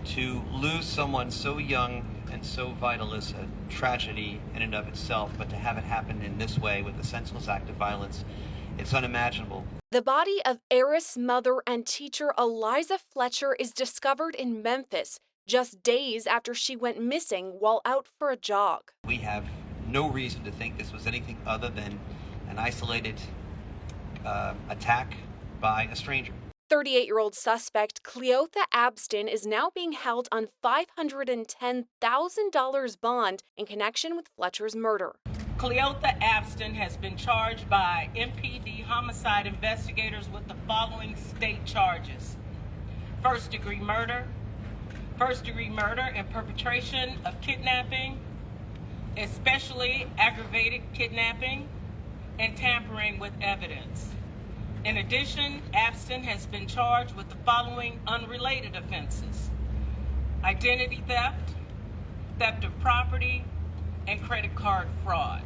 To lose someone so young and so vital is a tragedy in and of itself, but to have it happen in this way with a senseless act of violence, it's unimaginable. The body of Heiress mother and teacher Eliza Fletcher is discovered in Memphis just days after she went missing while out for a jog. We have no reason to think this was anything other than an isolated attack by a stranger. 38-year-old suspect Cleotha Abston is now being held on $510,000 bond in connection with Fletcher's murder. Cleotha Abston has been charged by MPD homicide investigators with the following state charges: first-degree murder and perpetration of kidnapping, especially aggravated kidnapping, and tampering with evidence. In addition, Abston has been charged with the following unrelated offenses: identity theft, theft of property, and credit card fraud.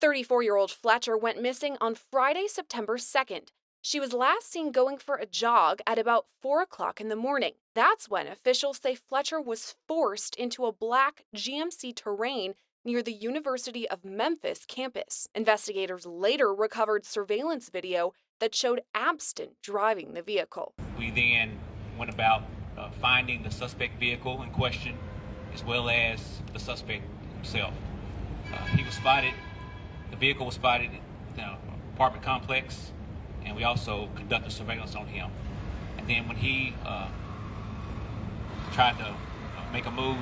34-year-old Fletcher went missing on Friday, September 2nd. She was last seen going for a jog at about 4 o'clock in the morning. That's when officials say Fletcher was forced into a black GMC Terrain near the University of Memphis campus. Investigators later recovered surveillance video that showed Abston driving the vehicle. We then went about finding the suspect vehicle in question, as well as the suspect himself. The vehicle was spotted in the apartment complex, and we also conducted surveillance on him. And then when he tried to make a move,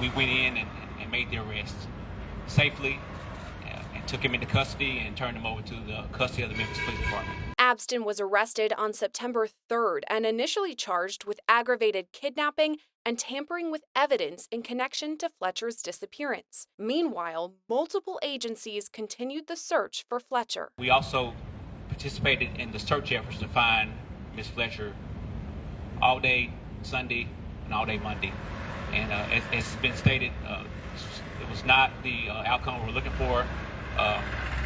we went in and made the arrest safely and took him into custody and turned him over to the custody of the Memphis Police Department. Abston was arrested on September 3rd and initially charged with aggravated kidnapping and tampering with evidence in connection to Fletcher's disappearance. Meanwhile, multiple agencies continued the search for Fletcher. We also participated in the search efforts to find Ms. Fletcher all day Sunday and all day Monday. And as it's been stated, it was not the outcome we were looking for.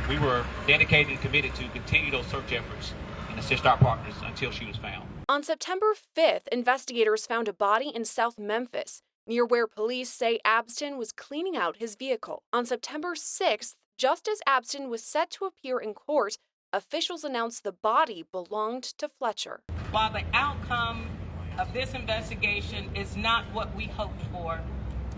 We were dedicated and committed to continue those search efforts and assist our partners until she was found. On September 5th, investigators found a body in South Memphis, near where police say Abston was cleaning out his vehicle. On September 6th, just as Abston was set to appear in court, officials announced the body belonged to Fletcher. While the outcome of this investigation is not what we hoped for,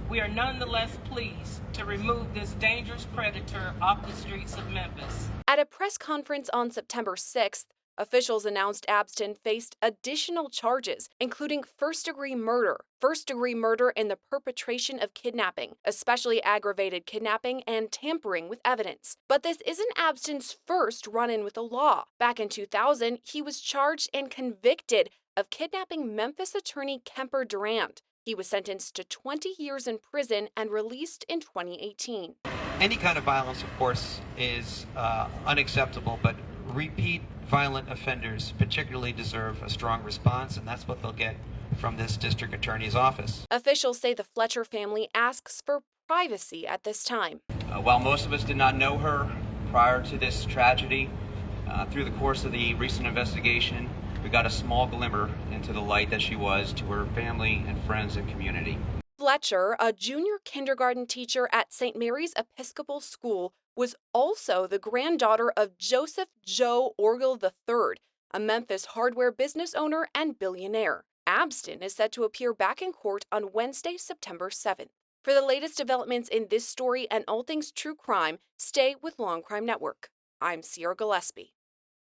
we are nonetheless pleased to remove this dangerous predator off the streets of Memphis. At a press conference on September 6th, officials announced Abston faced additional charges, including first-degree murder in the perpetration of kidnapping, especially aggravated kidnapping, and tampering with evidence. But this isn't Abston's first run-in with the law. Back in 2000, he was charged and convicted of kidnapping Memphis attorney Kemper Durant. He was sentenced to 20 years in prison and released in 2018. Any kind of violence, of course, is unacceptable, but repeat violent offenders particularly deserve a strong response, and that's what they'll get from this district attorney's office. Officials say the Fletcher family asks for privacy at this time. While most of us did not know her prior to this tragedy, through the course of the recent investigation, we got a small glimmer into the light that she was to her family and friends and community. Fletcher, a junior kindergarten teacher at St. Mary's Episcopal School, was also the granddaughter of Joseph Joe Orgel III, a Memphis hardware business owner and billionaire. Abston is set to appear back in court on Wednesday, September 7th. For the latest developments in this story and all things true crime, stay with Law&Crime Network. I'm Sierra Gillespie.